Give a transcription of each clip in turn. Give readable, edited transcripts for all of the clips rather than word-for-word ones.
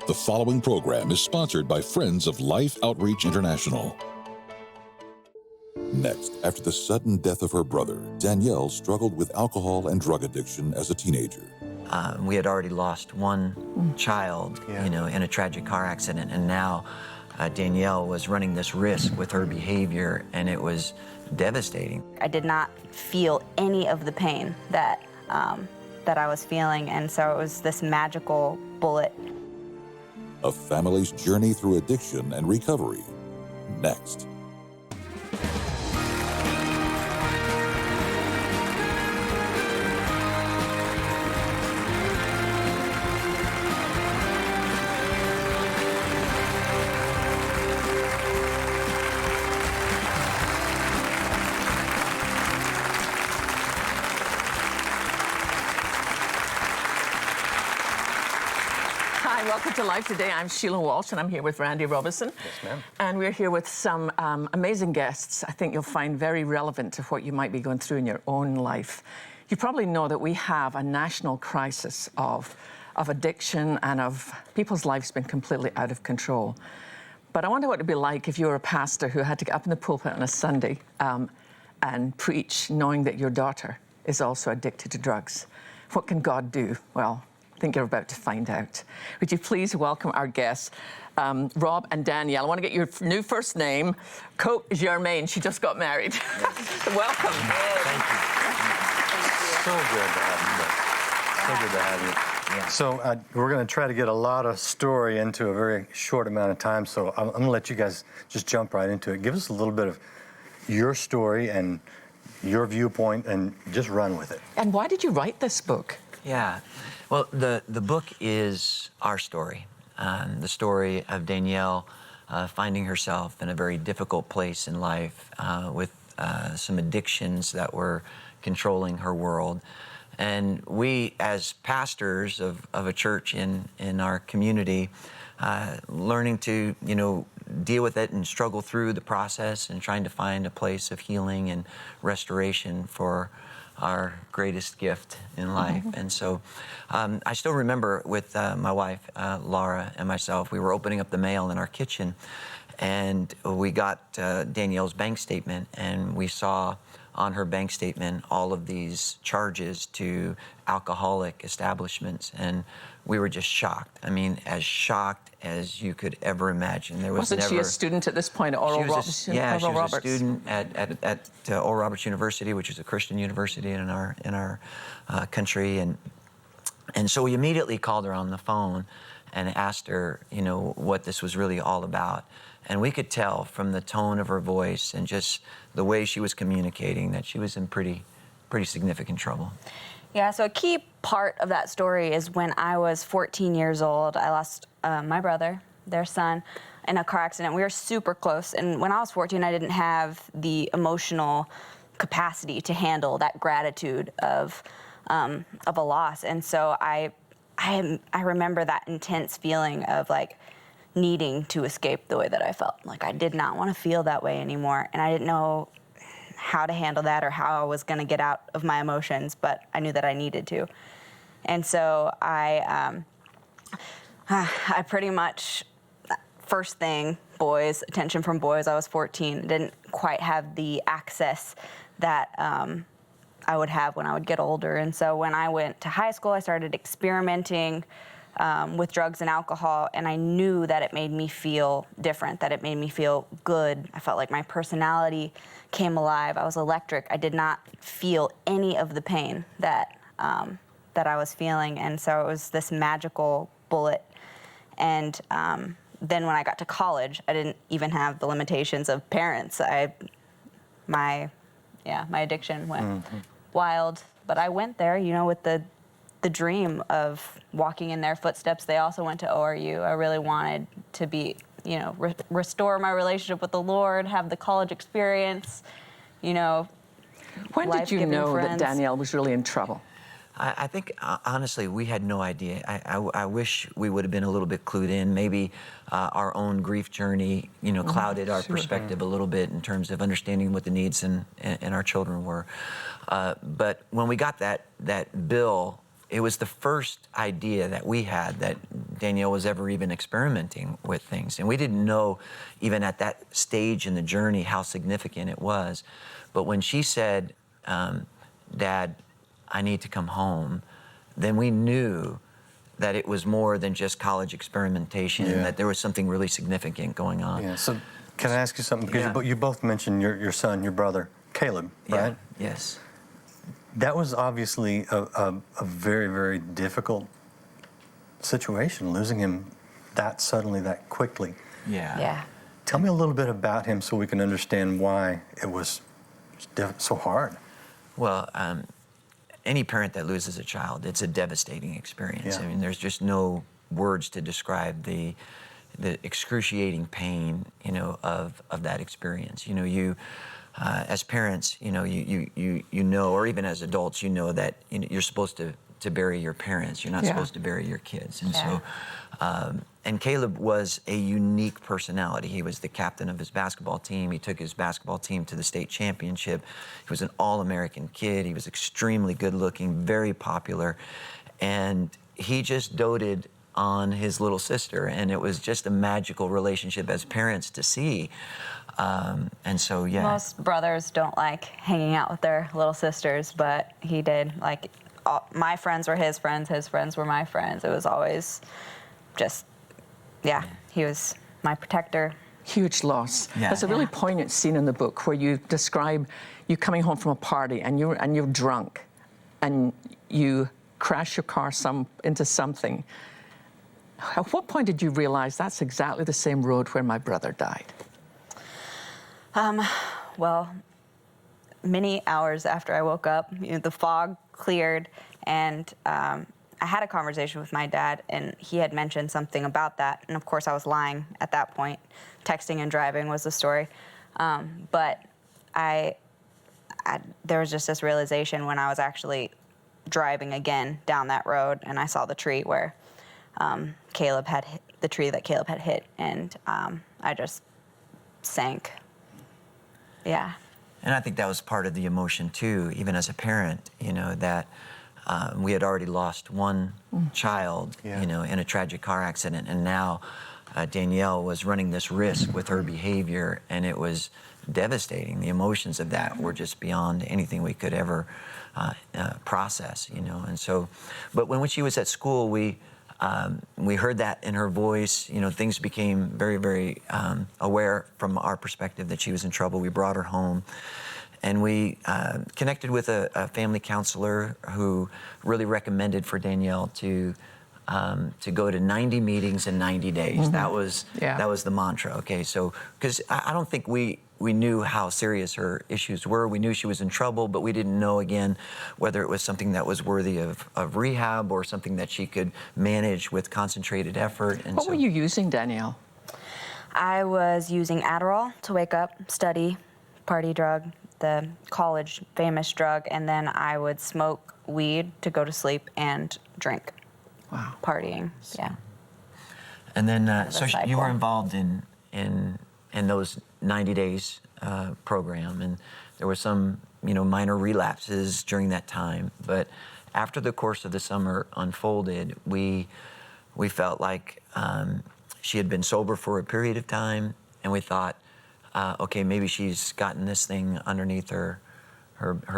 The following program is sponsored by Friends of Life Outreach International. Next, after the sudden death of her brother, Danielle struggled with alcohol and drug addiction as a teenager. We had already lost one child, in a tragic car accident, and now Danielle was running this risk with her behavior, and it was devastating. I did not feel any of the pain that I was feeling, and so it was this magical bullet. A family's journey through addiction and recovery. Next. Hi, welcome to Life Today. I'm Sheila Walsh, and I'm here with Randy Robinson. Yes, ma'am. And we're here with some amazing guests I think you'll find very relevant to what you might be going through in your own life. You probably know that we have a national crisis of addiction and of people's lives being completely out of control. But I wonder what it'd be like if you were a pastor who had to get up in the pulpit on a Sunday and preach knowing that your daughter is also addicted to drugs. What can God do? Well, I think you're about to find out. Would you please welcome our guests, Rob and Danielle. I want to get your new first name, Koke Germain. She just got married. Yes. Welcome. Thank you. So good to have you. So good to have you. Yeah. So we're going to try to get a lot of story into a very short amount of time, so I'm going to let you guys just jump right into it. Give us a little bit of your story and your viewpoint and just run with it. And why did you write this book? Yeah. Well, the book is our story, the story of Danielle finding herself in a very difficult place in life with some addictions that were controlling her world. And we, as pastors of a church in our community, learning to, deal with it and struggle through the process and trying to find a place of healing and restoration for our greatest gift in life. Mm-hmm. And so I still remember with my wife, Laura, and myself, we were opening up the mail in our kitchen, and we got Danielle's bank statement, and we saw on her bank statement all of these charges to alcoholic establishments, and we were just shocked. I mean, as shocked as you could ever imagine. There was Wasn't she a student at this point at Oral Roberts? Yeah, she was a student at Oral Roberts University, which is a Christian university in our country, and so we immediately called her on the phone and asked her, what this was really all about. And we could tell from the tone of her voice and just the way she was communicating that she was in pretty significant trouble. Yeah, so a key part of that story is when I was 14 years old, I lost my brother, their son, in a car accident. We were super close, and when I was 14, I didn't have the emotional capacity to handle that gratitude of a loss. And so I remember that intense feeling of needing to escape the way that I felt. I did not want to feel that way anymore, and I didn't know how to handle that or how I was going to get out of my emotions, but I knew that I needed to. And so I pretty much, first thing, boys, attention from boys. I was 14, didn't quite have the access that I would have when I would get older. And so when I went to high school, I started experimenting with drugs and alcohol, and I knew that it made me feel different, that it made me feel good. I felt like my personality came alive. I was electric. I did not feel any of the pain that I was feeling, and so it was this magical bullet. And then when I got to college, I didn't even have the limitations of parents. My addiction went wild, but I went there, with the dream of walking in their footsteps. They also went to ORU. I really wanted to be, restore my relationship with the Lord, have the college experience, When did you know that Danielle was really in trouble? I think, honestly, we had no idea. I wish we would have been a little bit clued in. Maybe our own grief journey, clouded our perspective a little bit in terms of understanding what the needs in our children were. But when we got that bill it was the first idea that we had that Danielle was ever even experimenting with things. And we didn't know, even at that stage in the journey, how significant it was. But when she said, Dad, I need to come home, then we knew that it was more than just college experimentation, that there was something really significant going on. Yeah, so can I ask you something? Because you both mentioned your son, your brother, Caleb, right? Yes. That was obviously a very, very difficult situation, losing him that suddenly, that quickly. Yeah. Tell me a little bit about him so we can understand why it was so hard. Well, any parent that loses a child, it's a devastating experience. Yeah. I mean, there's just no words to describe the excruciating pain, of that experience. You as parents, you know, or even as adults, that you're supposed to bury your parents. You're not supposed to bury your kids. And so, and Caleb was a unique personality. He was the captain of his basketball team. He took his basketball team to the state championship. He was an all-American kid. He was extremely good-looking, very popular, and he just doted on his little sister, and it was just a magical relationship as parents to see. And so, Most brothers don't like hanging out with their little sisters, but he did. Like, my friends were his friends were my friends. It was always just, he was my protector. Huge loss. Yeah. There's a really poignant scene in the book where you describe you coming home from a party and you're drunk, and you crash your car into something. At what point did you realize that's exactly the same road where my brother died? Well, many hours after I woke up, the fog cleared, and I had a conversation with my dad, and he had mentioned something about that. And of course, I was lying at that point. Texting and driving was the story. But there was just this realization when I was actually driving again down that road, and I saw the tree where Caleb had hit, the tree that Caleb had hit, and I just sank. Yeah. And I think that was part of the emotion too, even as a parent, that we had already lost one child, in a tragic car accident, and now Danielle was running this risk with her behavior, and it was devastating. The emotions of that were just beyond anything we could ever process, And so, but when she was at school, we heard that in her voice. Things became very, very aware from our perspective that she was in trouble. We brought her home, and we connected with a family counselor who really recommended for Danielle to go to 90 meetings in 90 days. That was the mantra. Okay, so because I don't think we knew how serious her issues were. We knew she was in trouble, but we didn't know, again, whether it was something that was worthy of rehab or something that she could manage with concentrated effort. And what were you using, Danielle? I was using Adderall to wake up, study, party drug, the college famous drug, and then I would smoke weed to go to sleep and drink. Wow. Partying, yeah. And then, so cycle. you were involved in those 90 days program, and there were some, minor relapses during that time. But after the course of the summer unfolded, we felt like she had been sober for a period of time, and we thought, okay, maybe she's gotten this thing underneath her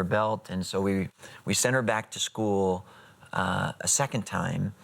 belt, and so we sent her back to school a second time.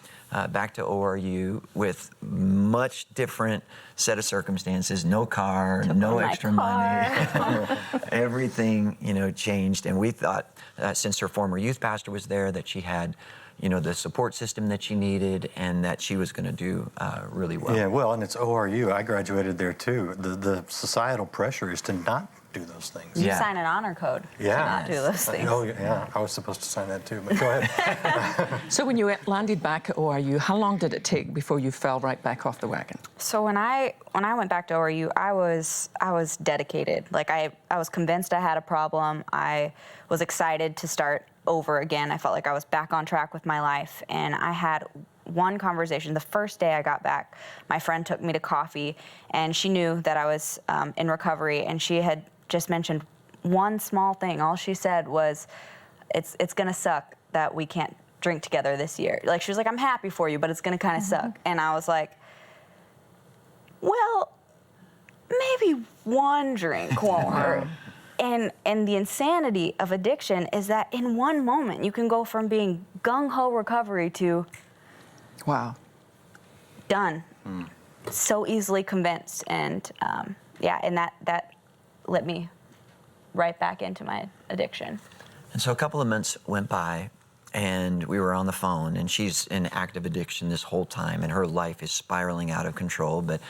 Back to ORU with much different set of circumstances. No car, no extra money. Everything, changed. And we thought, since her former youth pastor was there, that she had, the support system that she needed, and that she was going to do really well. Yeah, well, and it's ORU. I graduated there too. The societal pressure is to not do those things. You sign an honor code to not do those things. Oh, yeah, I was supposed to sign that too, but go ahead. So when you landed back at ORU, how long did it take before you fell right back off the wagon? So when I went back to ORU, I was dedicated. Like I was convinced I had a problem. I was excited to start over again. I felt like I was back on track with my life, and I had one conversation. The first day I got back, my friend took me to coffee, and she knew that I was in recovery, and she had just mentioned one small thing. All she said was, it's gonna suck that we can't drink together this year. Like, she was like, I'm happy for you, but it's going to kind of suck. And I was like, well, maybe one drink won't hurt. And the insanity of addiction is that in one moment you can go from being gung-ho recovery to done. So easily convinced, and and that let me right back into my addiction. And so a couple of months went by, and we were on the phone, and she's in active addiction this whole time, and her life is spiraling out of control. But,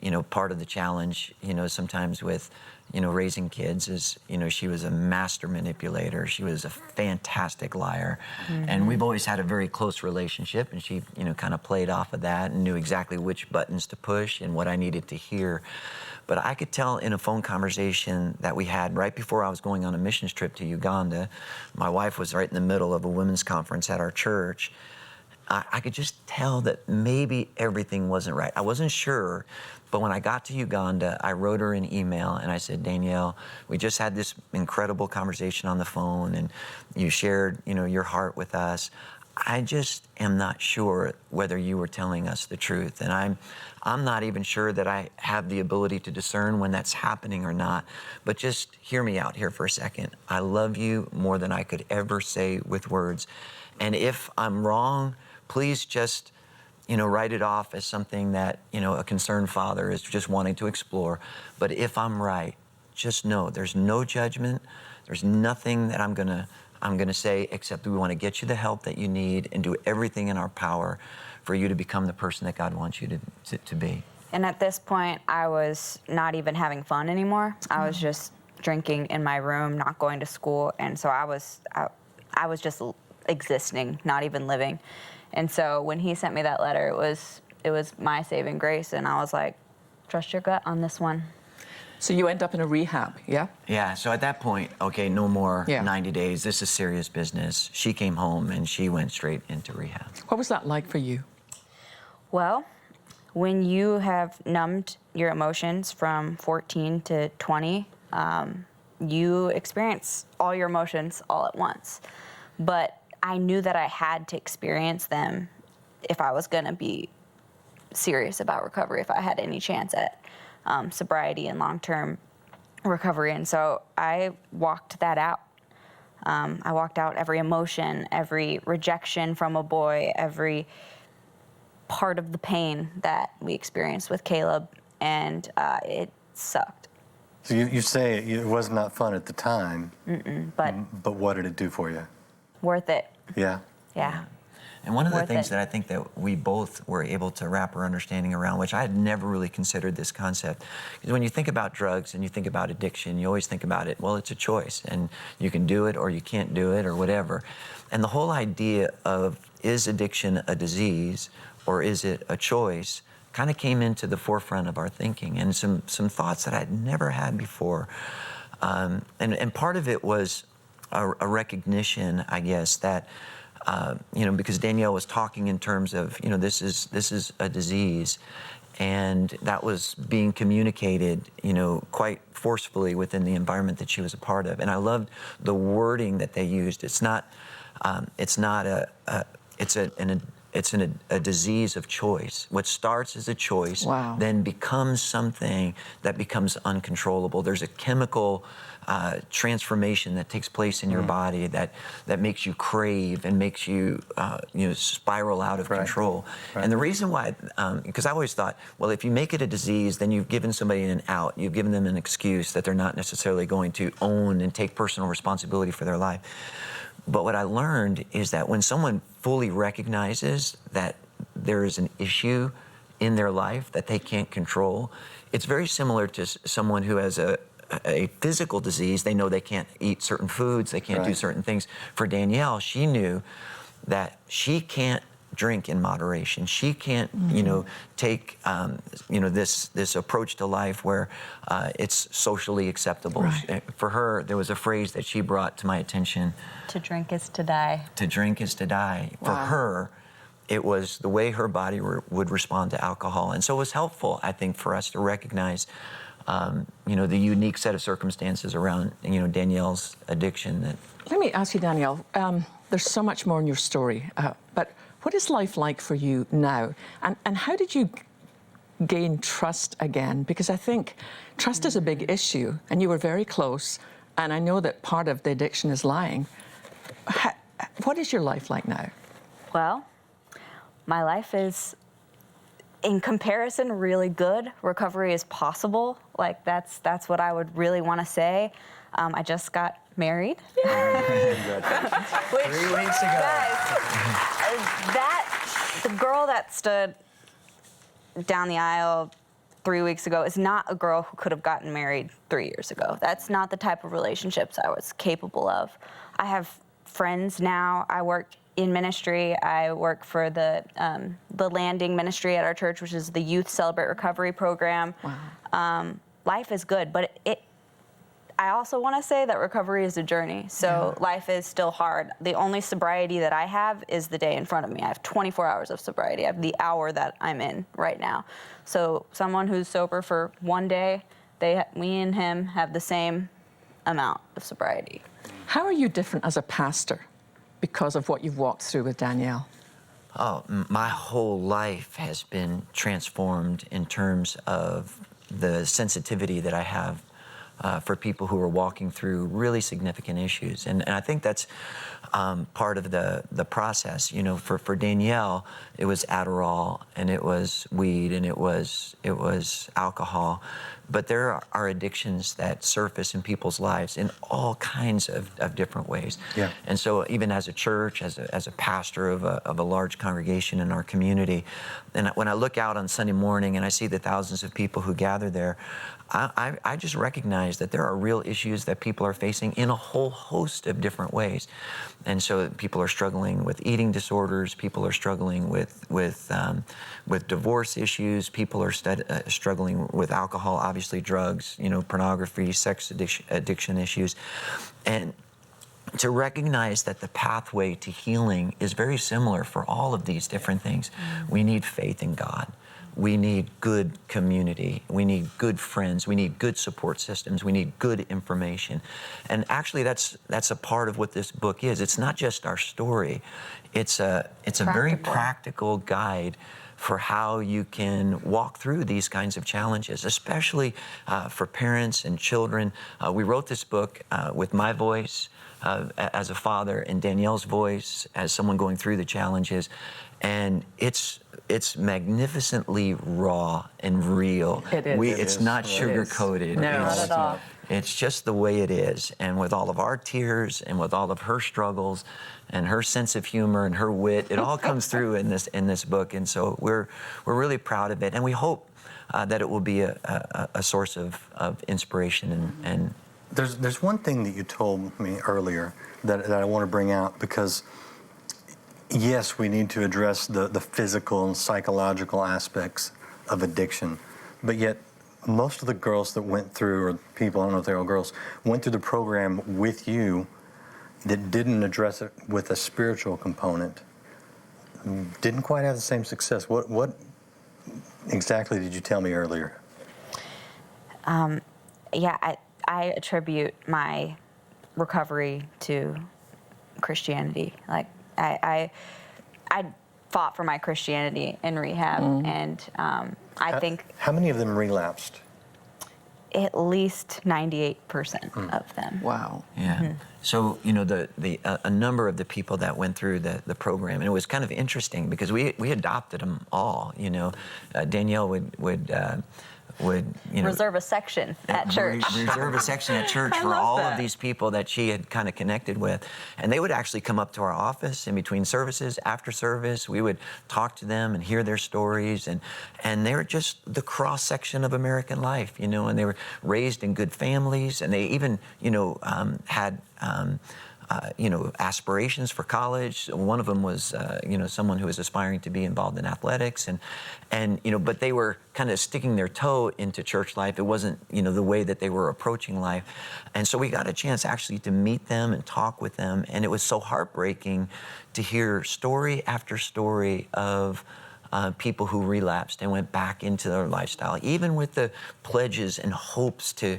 you know, part of the challenge, you know, sometimes with, you know, raising kids is, you know, she was a master manipulator. She was a fantastic liar. And we've always had a very close relationship, and she, you know, kind of played off of that and knew exactly which buttons to push and what I needed to hear. But I could tell in a phone conversation that we had right before I was going on a missions trip to Uganda, my wife was right in the middle of a women's conference at our church. I could just tell that maybe everything wasn't right. I wasn't sure, but when I got to Uganda, I wrote her an email and I said, Danielle, we just had this incredible conversation on the phone, and you shared, you know, your heart with us. I just am not sure whether you were telling us the truth, and I'm not even sure that I have the ability to discern when that's happening or not. But just hear me out here for a second. I love you more than I could ever say with words, and if I'm wrong, please just, you know, write it off as something that, you know, a concerned father is just wanting to explore. But if I'm right, just know there's no judgment. There's nothing that I'm gonna say except we want to get you the help that you need and do everything in our power for you to become the person that God wants you to be. And at this point, I was not even having fun anymore. I was just drinking in my room, not going to school, and so I was just existing, not even living. And so when he sent me that letter, it was my saving grace, and I was like, trust your gut on this one. So you end up in a rehab, yeah? Yeah, so at that point, okay, no more Yeah. 90 days. This is serious business. She came home and she went straight into rehab. What was that like for you? Well, when you have numbed your emotions from 14 to 20, you experience all your emotions all at once. But I knew that I had to experience them if I was going to be serious about recovery, if I had any chance at sobriety and long-term recovery. And so I walked that out. I walked out every emotion, every rejection from a boy, every part of the pain that we experienced with Caleb, and it sucked. So you say it was not fun at the time, but what did it do for you? Worth it. Yeah. Yeah. And one of the Worth things it. that I think that we both were able to wrap our understanding around, which I had never really considered this concept, is when you think about drugs and you think about addiction, you always think about it, well, it's a choice, and you can do it or you can't do it or whatever. And the whole idea of, is addiction a disease or is it a choice, kind of came into the forefront of our thinking, and some thoughts that I'd never had before. And part of it was a recognition, I guess, that you know, because Danielle was talking in terms of, you know, this is a disease, and that was being communicated, you know, quite forcefully within the environment that she was a part of. And I loved the wording that they used. It's not a disease of choice. What starts as a choice then becomes something that becomes uncontrollable. There's a chemical transformation that takes place in your body that makes you crave and makes you, you know, spiral out of control. And the reason why, because I always thought, well, if you make it a disease, then you've given somebody an out. You've given them an excuse that they're not necessarily going to own and take personal responsibility for their life. But what I learned is that when someone fully recognizes that there is an issue in their life that they can't control, it's very similar to someone who has a physical disease. They know they can't eat certain foods, they can't do certain things. For Danielle, she knew that she can't drink in moderation. She can't, you know, take, you know, this approach to life where it's socially acceptable. For her, there was a phrase that she brought to my attention. To drink is to die. To drink is to die. For her, it was the way her body would respond to alcohol. And so it was helpful, I think, for us to recognize, you know, the unique set of circumstances around, you know, Danielle's addiction. Let me ask you, Danielle, there's so much more in your story, but what is life like for you now? And how did you gain trust again? Because I think trust is a big issue, and you were very close, and I know that part of the addiction is lying. What is your life like now? Well, my life is, in comparison, really good. Recovery is possible. Like, that's what I would really want to say. I just got married. Which, 3 weeks ago. The girl that stood down the aisle 3 weeks ago is not a girl who could have gotten married 3 years ago. That's not the type of relationships I was capable of. I have friends now. I work in ministry. I work for the Landing ministry at our church, which is the Youth Celebrate Recovery program. Wow. Life is good, but I also want to say that recovery is a journey. So life is still hard. The only sobriety that I have is the day in front of me. I have 24 hours of sobriety. I have the hour that I'm in right now. So someone who's sober for one day, me and him have the same amount of sobriety. How are you different as a pastor because of what you've walked through with Danielle? Oh, my whole life has been transformed in terms of the sensitivity that I have for people who are walking through really significant issues. And I think that's part of the process. You know, for Danielle, it was Adderall, and it was weed, and it was alcohol. But there are addictions that surface in people's lives in all kinds of different ways. Yeah. And so even as a church, as a pastor of a large congregation in our community, and when I look out on Sunday morning and I see the thousands of people who gather there, I just recognize that there are real issues that people are facing in a whole host of different ways. And so people are struggling with eating disorders, people are struggling with divorce issues, people are struggling with alcohol, obviously drugs, you know, pornography, sex addiction issues. And to recognize that the pathway to healing is very similar for all of these different things. We need faith in God. We need good community. We need good friends. We need good support systems. We need good information. And actually, that's a part of what this book is. It's not just our story. It's a very practical guide for how you can walk through these kinds of challenges, especially for parents and children. We wrote this book with my voice as a father and Danielle's voice as someone going through the challenges. And it's magnificently raw and real. It is. It's not sugar-coated. No, not at all. It's just the way it is. And with all of our tears and with all of her struggles and her sense of humor and her wit, it all comes through in this book. And so we're really proud of it. And we hope that it will be a source of inspiration. And There's one thing that you told me earlier that I want to bring out, because yes, we need to address the physical and psychological aspects of addiction, but yet most of the girls that went through, or people, I don't know if they're all girls, went through the program with you that didn't address it with a spiritual component, didn't quite have the same success. What exactly did you tell me earlier? I attribute my recovery to Christianity. Like, I fought for my Christianity in rehab, and I think How many of them relapsed? at least 98% of them. Wow. yeah. So, you know, a number of the people that went through the program, and it was kind of interesting because we adopted them all. You know, Danielle would Reserve a section at church. Reserve a section at church for all of these people that she had kind of connected with. And they would actually come up to our office in between services, after service. We would talk to them and hear their stories. And they were just the cross-section of American life, you know, and they were raised in good families. And they even, you know, had aspirations for college. One of them was, someone who was aspiring to be involved in athletics, and but they were kind of sticking their toe into church life. It wasn't, the way that they were approaching life, and so we got a chance actually to meet them and talk with them, and it was so heartbreaking to hear story after story of people who relapsed and went back into their lifestyle, even with the pledges and hopes to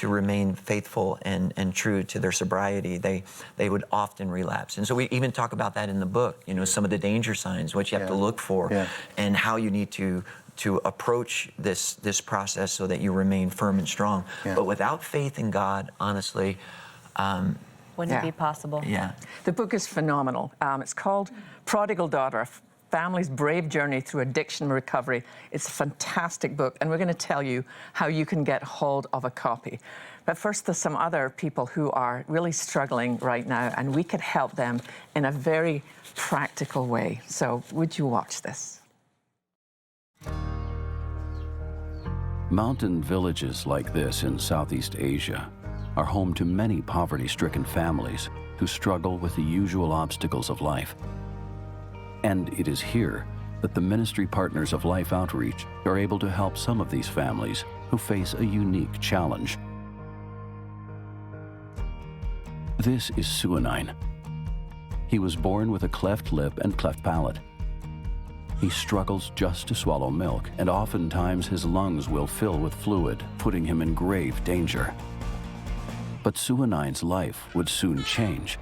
remain faithful and true to their sobriety, they would often relapse. And so we even talk about that in the book, you know, some of the danger signs, what you have to look for, and how you need to approach this process so that you remain firm and strong. But without faith in God, honestly, wouldn't it be possible? Yeah. The book is phenomenal. It's called Prodigal Daughter, A Family's Brave Journey Through Addiction Recovery. It's a fantastic book, and we're going to tell you how you can get hold of a copy. But first, there's some other people who are really struggling right now, and we could help them in a very practical way. So would you watch this? Mountain villages like this in Southeast Asia are home to many poverty-stricken families who struggle with the usual obstacles of life. And it is here that the ministry partners of Life Outreach are able to help some of these families who face a unique challenge. This is Suanine. He was born with a cleft lip and cleft palate. He struggles just to swallow milk, and oftentimes his lungs will fill with fluid, putting him in grave danger. But Suanine's life would soon change.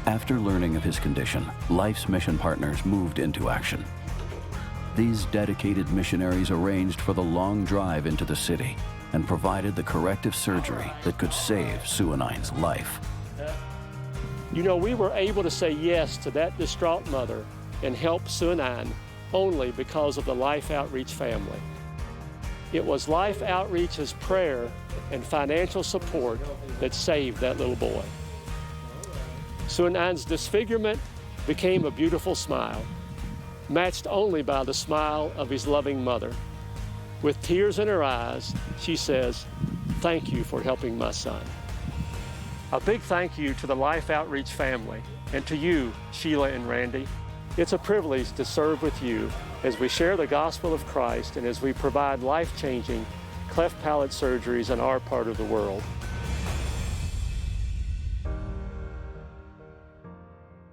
After learning of his condition, Life's mission partners moved into action. These dedicated missionaries arranged for the long drive into the city and provided the corrective surgery that could save Suanine's life. You know, we were able to say yes to that distraught mother and help Suanine only because of the Life Outreach family. It was Life Outreach's prayer and financial support that saved that little boy. Suanine's disfigurement became a beautiful smile, matched only by the smile of his loving mother. With tears in her eyes, she says, "Thank you for helping my son." A big thank you to the Life Outreach family and to you, Sheila and Randy. It's a privilege to serve with you as we share the gospel of Christ and as we provide life-changing cleft palate surgeries in our part of the world.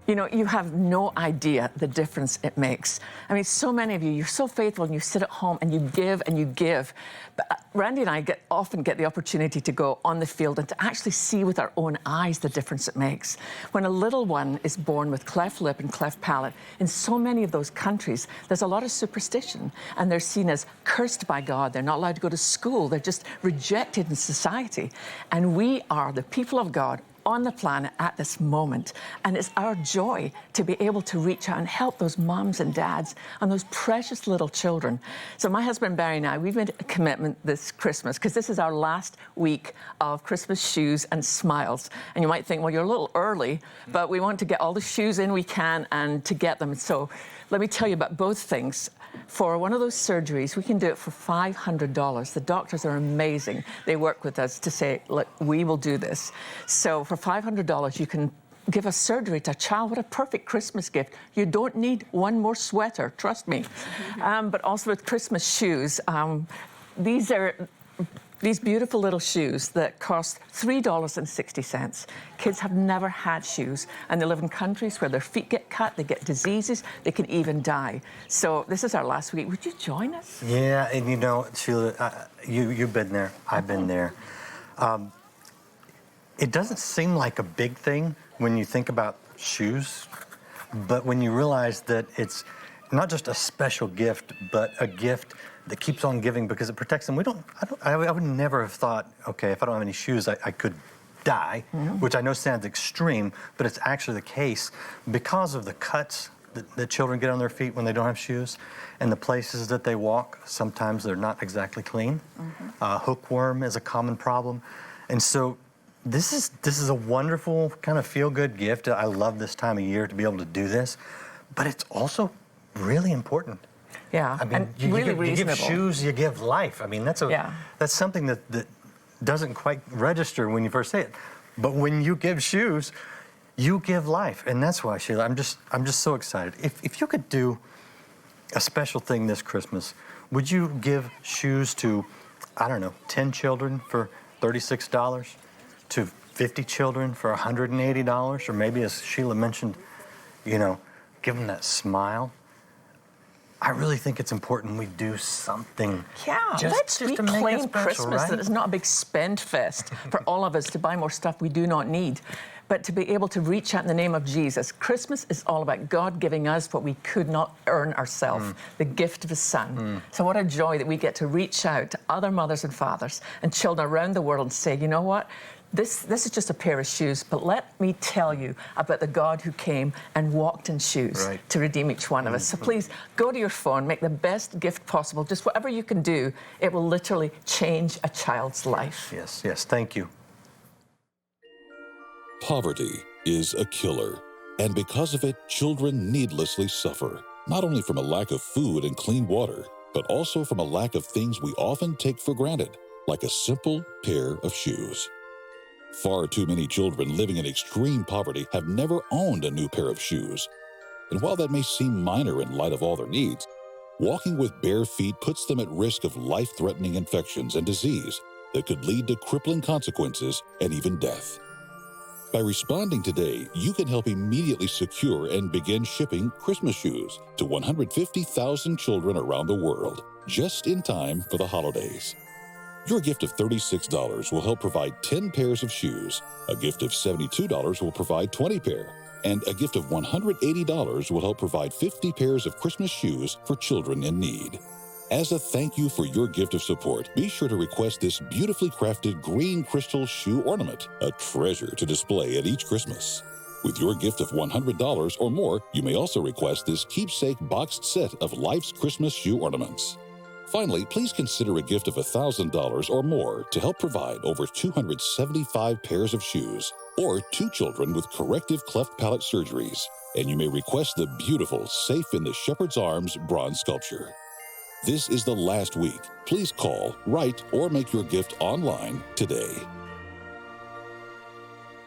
You know, you have no idea the difference it makes. I mean, so many of you, you're so faithful and you sit at home and you give and you give. But Randy and I often get the opportunity to go on the field and to actually see with our own eyes the difference it makes. When a little one is born with cleft lip and cleft palate, in so many of those countries, there's a lot of superstition and they're seen as cursed by God. They're not allowed to go to school. They're just rejected in society. And we are the people of God on the planet at this moment. And it's our joy to be able to reach out and help those moms and dads and those precious little children. So my husband Barry and I, we've made a commitment this Christmas, because this is our last week of Christmas shoes and smiles. And you might think, well, you're a little early, but we want to get all the shoes in we can and to get them. So let me tell you about both things. For one of those surgeries, we can do it for $500. The doctors are amazing. They work with us to say, look, we will do this. So for $500, you can give a surgery to a child. What a perfect Christmas gift. You don't need one more sweater, trust me. But also with Christmas shoes, these are these beautiful little shoes that cost $3.60. Kids have never had shoes, and they live in countries where their feet get cut, they get diseases, they can even die. So this is our last week. Would you join us? Yeah, and you know, Sheila, you've been there, I've been there. It doesn't seem like a big thing when you think about shoes, but when you realize that it's not just a special gift, but a gift that keeps on giving because it protects them. I would never have thought, okay, if I don't have any shoes, I could die, which I know sounds extreme, but it's actually the case because of the cuts that children get on their feet when they don't have shoes, and the places that they walk. Sometimes they're not exactly clean. Hookworm is a common problem, and so this is a wonderful kind of feel-good gift. I love this time of year to be able to do this, but it's also really important. Yeah, I mean, and you really give shoes, you give life. I mean, that's something that doesn't quite register when you first say it. But when you give shoes, you give life, and that's why, Sheila, I'm just so excited. If you could do a special thing this Christmas, would you give shoes to, I don't know, 10 children for $36, to 50 children for $180, or maybe, as Sheila mentioned, you know, give them that smile? I really think it's important we do something. Yeah, let's to make it reclaim special, Christmas, right? that it's not a big spend fest for all of us to buy more stuff we do not need, but to be able to reach out in the name of Jesus. Christmas is all about God giving us what we could not earn ourselves, the gift of His Son. So what a joy that we get to reach out to other mothers and fathers and children around the world and say, you know what? This is just a pair of shoes, but let me tell you about the God who came and walked in shoes to redeem each one of us. So please go to your phone, make the best gift possible. Just whatever you can do, it will literally change a child's life. Yes, yes, thank you. Poverty is a killer, and because of it, children needlessly suffer, not only from a lack of food and clean water, but also from a lack of things we often take for granted, like a simple pair of shoes. Far too many children living in extreme poverty have never owned a new pair of shoes. And while that may seem minor in light of all their needs, walking with bare feet puts them at risk of life-threatening infections and disease that could lead to crippling consequences and even death. By responding today, you can help immediately secure and begin shipping Christmas shoes to 150,000 children around the world, just in time for the holidays. Your gift of $36 will help provide 10 pairs of shoes. A gift of $72 will provide 20 pair. And a gift of $180 will help provide 50 pairs of Christmas shoes for children in need. As a thank you for your gift of support, be sure to request this beautifully crafted green crystal shoe ornament, a treasure to display at each Christmas. With your gift of $100 or more, you may also request this keepsake boxed set of Life's Christmas shoe ornaments. Finally, please consider a gift of $1,000 or more to help provide over 275 pairs of shoes or 2 children with corrective cleft palate surgeries. And you may request the beautiful Safe in the Shepherd's Arms bronze sculpture. This is the last week. Please call, write, or make your gift online today.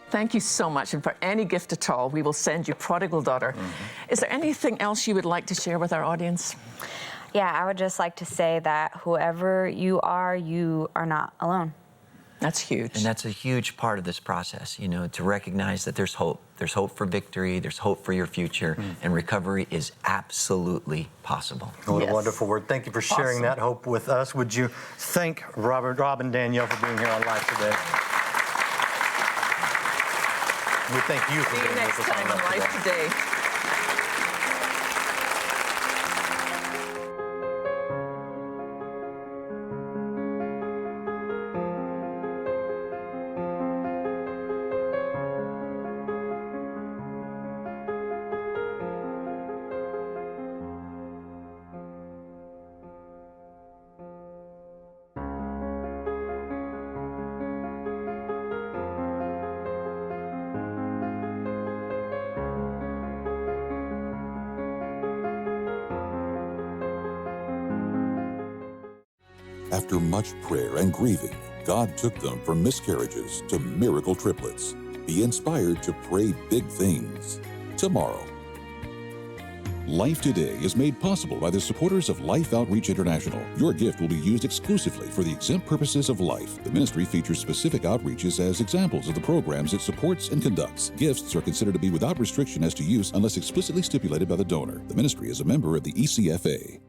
Thank you so much. And for any gift at all, we will send you Prodigal Daughter. Is there anything else you would like to share with our audience? Yeah, I would just like to say that whoever you are not alone. That's huge. And that's a huge part of this process, you know, to recognize that there's hope. There's hope for victory. There's hope for your future. And recovery is absolutely possible. What a wonderful word. Thank you for sharing that hope with us. Would you thank Rob and Danielle for being here on Live today? We thank you for being with us on Live today. After much prayer and grieving, God took them from miscarriages to miracle triplets. Be inspired to pray big things tomorrow. Life Today is made possible by the supporters of Life Outreach International. Your gift will be used exclusively for the exempt purposes of life. The ministry features specific outreaches as examples of the programs it supports and conducts. Gifts are considered to be without restriction as to use unless explicitly stipulated by the donor. The ministry is a member of the ECFA.